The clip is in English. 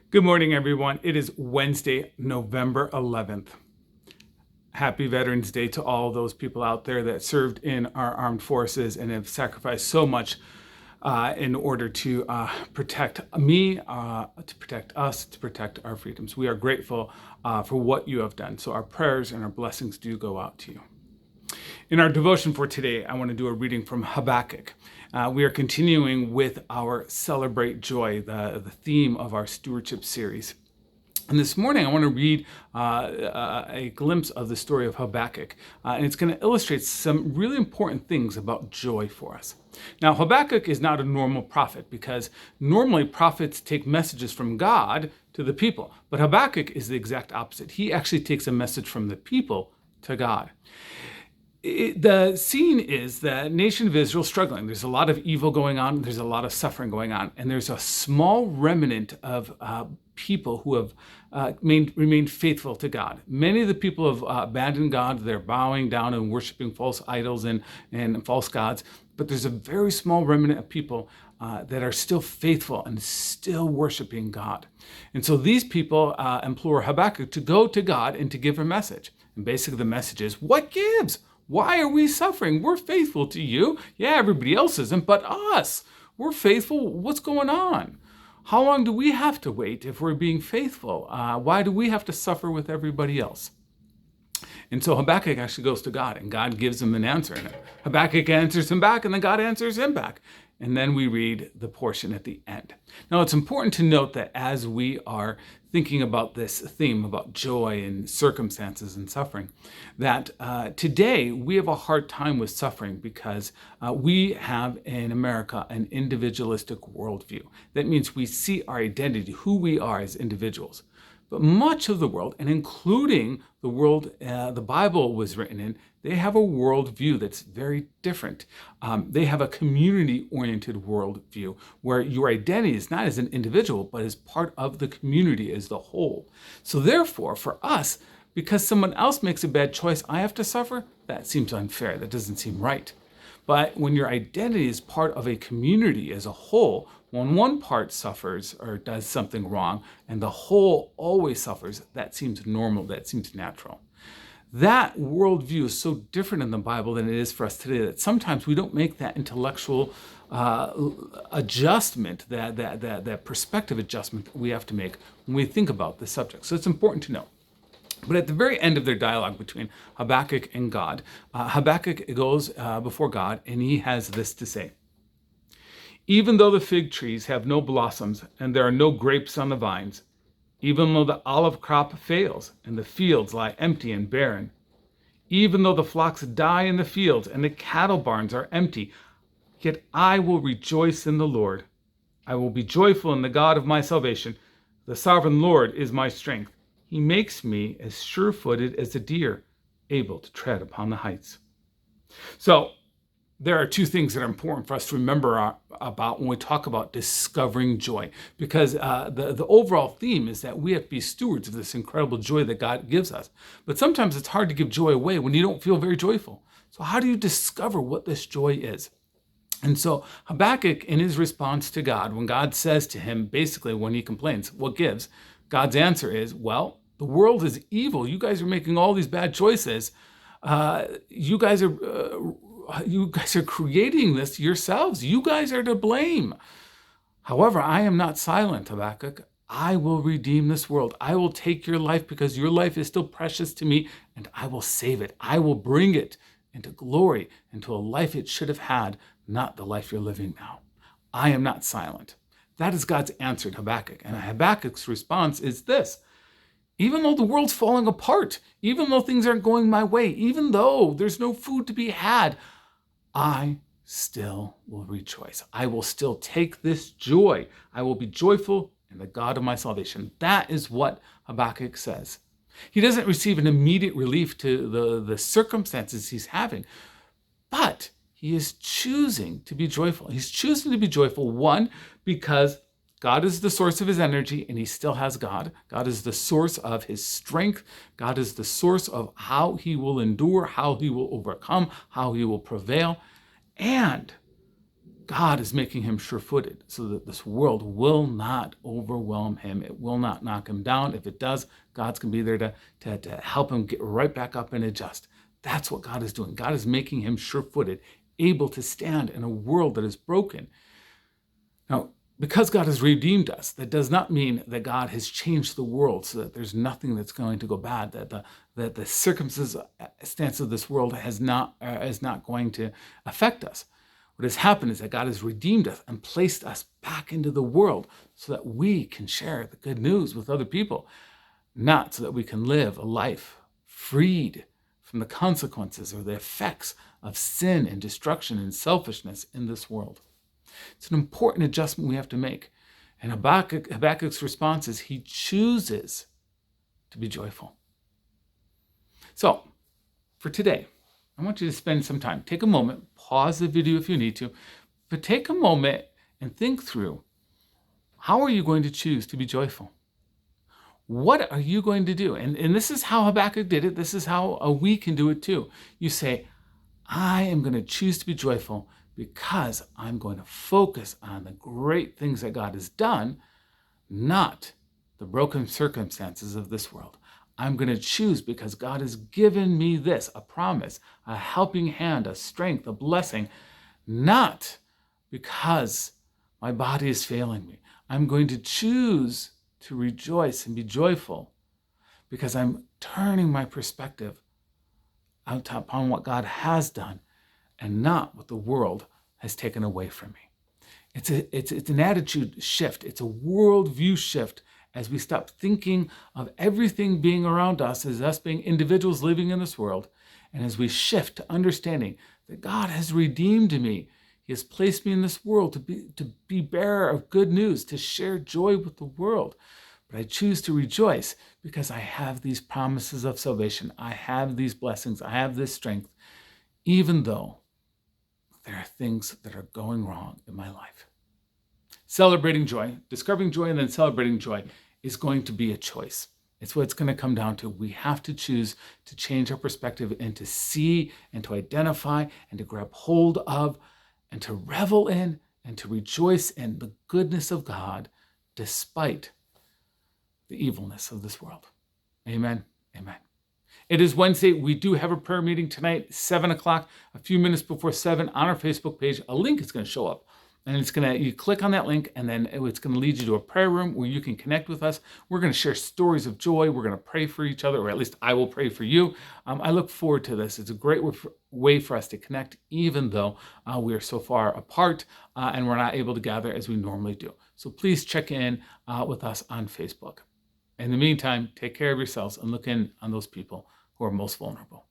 Good morning, everyone. It is Wednesday, November 11th. Happy Veterans Day to all those people out there that served in our armed forces and have sacrificed so much in order to protect me, to protect us, to protect our freedoms. We are grateful for what you have done. So our prayers and our blessings do go out to you. In our devotion for today, I want to do a reading from Habakkuk. We are continuing with our Celebrate Joy, the theme of our stewardship series. And this morning, I want to read a glimpse of the story of Habakkuk. And it's going to illustrate some really important things about joy for us. Now, Habakkuk is not a normal prophet because normally prophets take messages from God to the people. But Habakkuk is the exact opposite. He actually takes a message from the people to God. The scene is the nation of Israel struggling. There's a lot of evil going on. There's a lot of suffering going on. And there's a small remnant of people who have remained faithful to God. Many of the people have abandoned God. They're bowing down and worshiping false idols and false gods. But there's a very small remnant of people that are still faithful and still worshiping God. And so these people implore Habakkuk to go to God and to give a message. And basically the message is, what gives? Why are we suffering? We're faithful to you. Yeah, everybody else isn't, but us. We're faithful. What's going on? How long do we have to wait if we're being faithful? Why do we have to suffer with everybody else? And so Habakkuk actually goes to God, and God gives him an answer. And Habakkuk answers him back, and then God answers him back. And then we read the portion at the end. Now, it's important to note that as we are thinking about this theme about joy and circumstances and suffering, that today we have a hard time with suffering because we have in America an individualistic worldview. That means we see our identity, who we are as individuals. But much of the world, and including the world the Bible was written in, they have a worldview that's very different. They have a community-oriented worldview where your identity is not as an individual, but as part of the community as the whole. So therefore, for us, because someone else makes a bad choice, I have to suffer? That seems unfair. That doesn't seem right. But when your identity is part of a community as a whole, when one part suffers or does something wrong and the whole always suffers, that seems normal, that seems natural. That worldview is so different in the Bible than it is for us today that sometimes we don't make that intellectual adjustment, that perspective adjustment that we have to make when we think about the subject. So it's important to know. But at the very end of their dialogue between Habakkuk and God, Habakkuk goes before God and he has this to say. Even though the fig trees have no blossoms and there are no grapes on the vines, even though the olive crop fails and the fields lie empty and barren, even though the flocks die in the fields and the cattle barns are empty, yet I will rejoice in the Lord. I will be joyful in the God of my salvation. The sovereign Lord is my strength. He makes me as sure-footed as a deer, able to tread upon the heights. So, there are two things that are important for us to remember about when we talk about discovering joy, because the overall theme is that we have to be stewards of this incredible joy that God gives us. But sometimes it's hard to give joy away when you don't feel very joyful. So how do you discover what this joy is? And so Habakkuk, in his response to God, when God says to him, basically when he complains, what gives? God's answer is, well, the world is evil. You guys are making all these bad choices. You guys are creating this yourselves. You guys are to blame. However, I am not silent, Habakkuk. I will redeem this world. I will take your life because your life is still precious to me, and I will save it. I will bring it into glory, into a life it should have had, not the life you're living now. I am not silent. That is God's answer to Habakkuk. And Habakkuk's response is this. Even though the world's falling apart, even though things aren't going my way, even though there's no food to be had, I still will rejoice. I will still take this joy. I will be joyful in the God of my salvation. That is what Habakkuk says. He doesn't receive an immediate relief to the circumstances he's having, but he is choosing to be joyful. He's choosing to be joyful, one, because God is the source of his energy and he still has God. God is the source of his strength. God is the source of how he will endure, how he will overcome, how he will prevail. And God is making him sure-footed so that this world will not overwhelm him. It will not knock him down. If it does, God's going to be there to help him get right back up and adjust. That's what God is doing. God is making him sure-footed, able to stand in a world that is broken. Now, because God has redeemed us, that does not mean that God has changed the world so that there's nothing that's going to go bad, that the circumstance of this world is not going to affect us. What has happened is that God has redeemed us and placed us back into the world so that we can share the good news with other people, not so that we can live a life freed from the consequences or the effects of sin and destruction and selfishness in this world. It's an important adjustment we have to make. And Habakkuk's response is he chooses to be joyful. So, for today, I want you to spend some time. Take a moment, pause the video if you need to, but take a moment and think through, how are you going to choose to be joyful? What are you going to do? And this is how Habakkuk did it. This is how we can do it too. You say, I am going to choose to be joyful because I'm going to focus on the great things that God has done, not the broken circumstances of this world. I'm going to choose because God has given me this, a promise, a helping hand, a strength, a blessing, not because my body is failing me. I'm going to choose to rejoice and be joyful because I'm turning my perspective out upon what God has done and not what the world has taken away from me. It's an attitude shift. It's a worldview shift as we stop thinking of everything being around us as us being individuals living in this world, and as we shift to understanding that God has redeemed me. He has placed me in this world to be bearer of good news, to share joy with the world. But I choose to rejoice because I have these promises of salvation. I have these blessings. I have this strength, even though there are things that are going wrong in my life. Celebrating joy, discovering joy and then celebrating joy is going to be a choice. It's what it's going to come down to. We have to choose to change our perspective and to see and to identify and to grab hold of and to revel in and to rejoice in the goodness of God despite the evilness of this world. Amen. Amen. It is Wednesday. We do have a prayer meeting tonight, 7 o'clock, a few minutes before 7 on our Facebook page. A link is going to show up. And you click on that link, and then it's going to lead you to a prayer room where you can connect with us. We're going to share stories of joy. We're going to pray for each other, or at least I will pray for you. I look forward to this. It's a great way for us to connect, even though we are so far apart and we're not able to gather as we normally do. So please check in with us on Facebook. In the meantime, take care of yourselves and look in on those people who are most vulnerable.